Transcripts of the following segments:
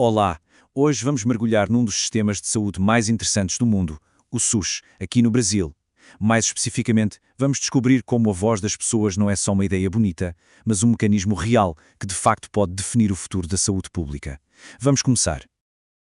Olá! Hoje vamos mergulhar num dos sistemas de saúde mais interessantes do mundo, o SUS, aqui no Brasil. Mais especificamente, vamos descobrir como a voz das pessoas não é só uma ideia bonita, mas um mecanismo real que de facto pode definir o futuro da saúde pública. Vamos começar.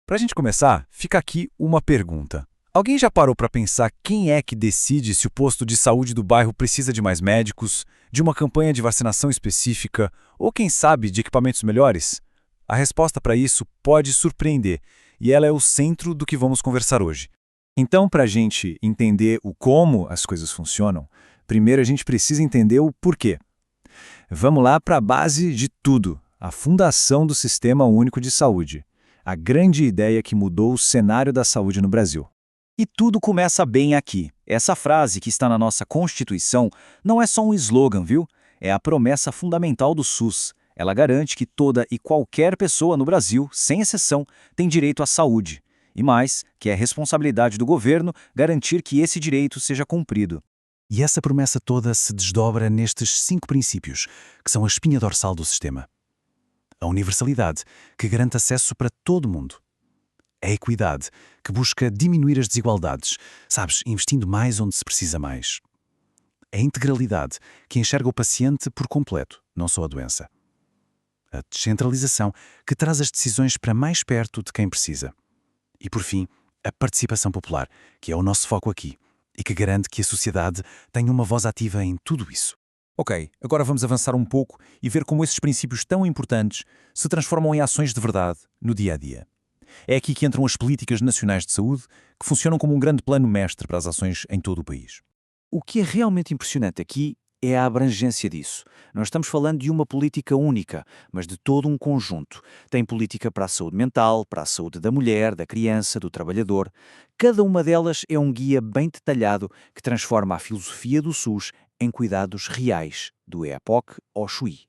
Para a gente começar, fica aqui uma pergunta. Alguém já parou para pensar quem é que decide se o posto de saúde do bairro precisa de mais médicos, de uma campanha de vacinação específica ou, quem sabe, de equipamentos melhores? A resposta para isso pode surpreender, e ela é o centro do que vamos conversar hoje. Então, para a gente entender o como as coisas funcionam, primeiro a gente precisa entender o porquê. Vamos lá para a base de tudo, a fundação do Sistema Único de Saúde, a grande ideia que mudou o cenário da saúde no Brasil. E tudo começa bem aqui. Essa frase que está na nossa Constituição não é só um slogan, viu? É a promessa fundamental do SUS. Ela garante que toda e qualquer pessoa no Brasil, sem exceção, tem direito à saúde. E mais, que é responsabilidade do governo garantir que esse direito seja cumprido. E essa promessa toda se desdobra nestes 5 princípios, que são a espinha dorsal do sistema. A universalidade, que garante acesso para todo mundo. A equidade, que busca diminuir as desigualdades, investindo mais onde se precisa mais. A integralidade, que enxerga o paciente por completo, não só a doença. A descentralização, que traz as decisões para mais perto de quem precisa. E, por fim, a participação popular, que é o nosso foco aqui, e que garante que a sociedade tenha uma voz ativa em tudo isso. Ok, agora vamos avançar um pouco e ver como esses princípios tão importantes se transformam em ações de verdade no dia a dia. É aqui que entram as políticas nacionais de saúde, que funcionam como um grande plano mestre para as ações em todo o país. O que é realmente impressionante aqui é a abrangência disso. Não estamos falando de uma política única, mas de todo um conjunto. Tem política para a saúde mental, para a saúde da mulher, da criança, do trabalhador. Cada uma delas é um guia bem detalhado que transforma a filosofia do SUS em cuidados reais, do EAPOC ao CHUI.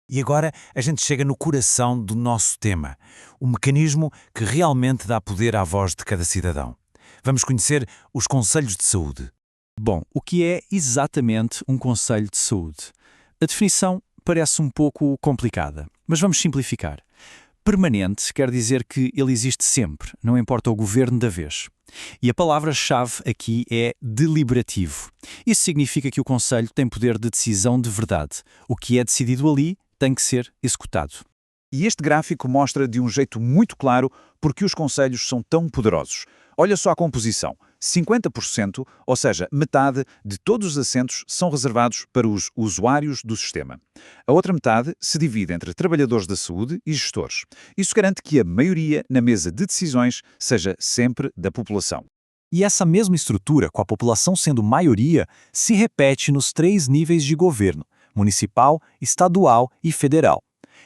E agora a gente chega no coração do nosso tema, o mecanismo que realmente dá poder à voz de cada cidadão. Vamos conhecer os Conselhos de Saúde. Bom, o que é exatamente um Conselho de Saúde? A definição parece um pouco complicada, mas vamos simplificar. Permanente quer dizer que ele existe sempre, não importa o governo da vez. E a palavra-chave aqui é deliberativo. Isso significa que o Conselho tem poder de decisão de verdade. O que é decidido ali tem que ser executado. E este gráfico mostra de um jeito muito claro porque os conselhos são tão poderosos. Olha só a composição. 50%, ou seja, metade de todos os assentos são reservados para os usuários do sistema. A outra metade se divide entre trabalhadores da saúde e gestores. Isso garante que a maioria na mesa de decisões seja sempre da população. E essa mesma estrutura, com a população sendo maioria, se repete nos 3 níveis de governo: municipal, estadual e federal.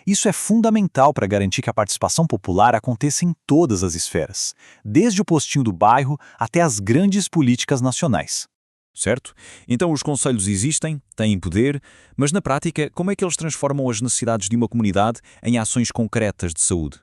Isso é fundamental para garantir que a participação popular aconteça em todas as esferas, desde o postinho do bairro até as grandes políticas nacionais. Certo? Então os conselhos existem, têm poder, mas na prática, como é que eles transformam as necessidades de uma comunidade em ações concretas de saúde?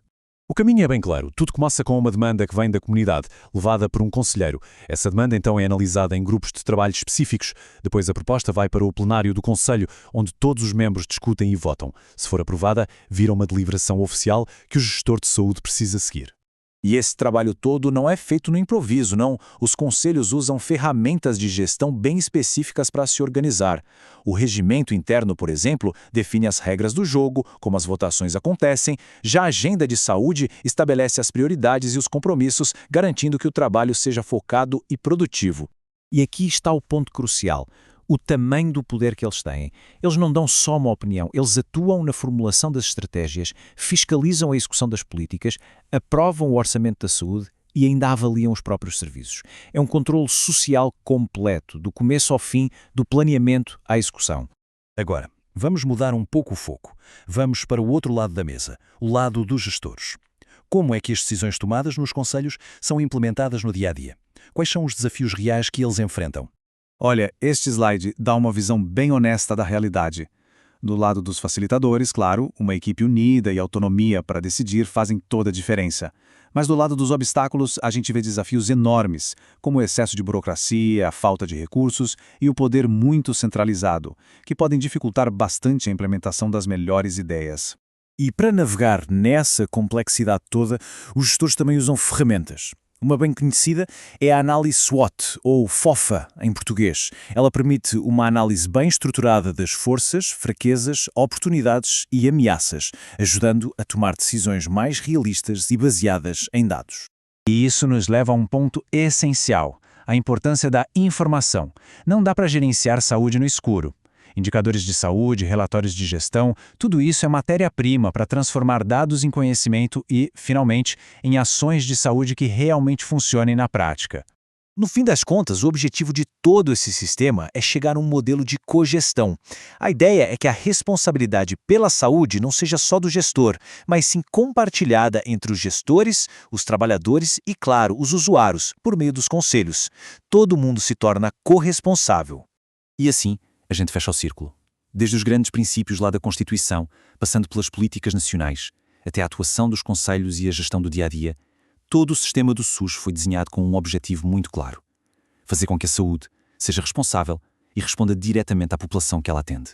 O caminho é bem claro. Tudo começa com uma demanda que vem da comunidade, levada por um conselheiro. Essa demanda então é analisada em grupos de trabalho específicos. Depois a proposta vai para o plenário do conselho, onde todos os membros discutem e votam. Se for aprovada, vira uma deliberação oficial que o gestor de saúde precisa seguir. E esse trabalho todo não é feito no improviso, não. Os conselhos usam ferramentas de gestão bem específicas para se organizar. O regimento interno, por exemplo, define as regras do jogo, como as votações acontecem. Já a agenda de saúde estabelece as prioridades e os compromissos, garantindo que o trabalho seja focado e produtivo. E aqui está o ponto crucial. O tamanho do poder que eles têm. Eles não dão só uma opinião, eles atuam na formulação das estratégias, fiscalizam a execução das políticas, aprovam o orçamento da saúde e ainda avaliam os próprios serviços. É um controle social completo, do começo ao fim, do planeamento à execução. Agora, vamos mudar um pouco o foco. Vamos para o outro lado da mesa, o lado dos gestores. Como é que as decisões tomadas nos conselhos são implementadas no dia-a-dia? Quais são os desafios reais que eles enfrentam? Olha, este slide dá uma visão bem honesta da realidade. Do lado dos facilitadores, claro, uma equipe unida e autonomia para decidir fazem toda a diferença. Mas do lado dos obstáculos, a gente vê desafios enormes, como o excesso de burocracia, a falta de recursos e o poder muito centralizado, que podem dificultar bastante a implementação das melhores ideias. E para navegar nessa complexidade toda, os gestores também usam ferramentas. Uma bem conhecida é a análise SWOT, ou FOFA em português. Ela permite uma análise bem estruturada das forças, fraquezas, oportunidades e ameaças, ajudando a tomar decisões mais realistas e baseadas em dados. E isso nos leva a um ponto essencial, a importância da informação. Não dá para gerenciar saúde no escuro. Indicadores de saúde, relatórios de gestão, tudo isso é matéria-prima para transformar dados em conhecimento e, finalmente, em ações de saúde que realmente funcionem na prática. No fim das contas, o objetivo de todo esse sistema é chegar a um modelo de cogestão. A ideia é que a responsabilidade pela saúde não seja só do gestor, mas sim compartilhada entre os gestores, os trabalhadores e, claro, os usuários, por meio dos conselhos. Todo mundo se torna corresponsável. E assim, a gente fecha o círculo. Desde os grandes princípios lá da Constituição, passando pelas políticas nacionais, até a atuação dos conselhos e a gestão do dia-a-dia, todo o sistema do SUS foi desenhado com um objetivo muito claro: fazer com que a saúde seja responsável e responda diretamente à população que ela atende.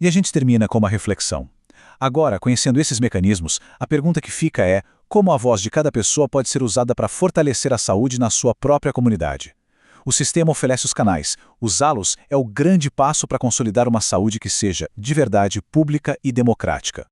E a gente termina com uma reflexão. Agora, conhecendo esses mecanismos, a pergunta que fica é como a voz de cada pessoa pode ser usada para fortalecer a saúde na sua própria comunidade. O sistema oferece os canais. Usá-los é o grande passo para consolidar uma saúde que seja, de verdade, pública e democrática.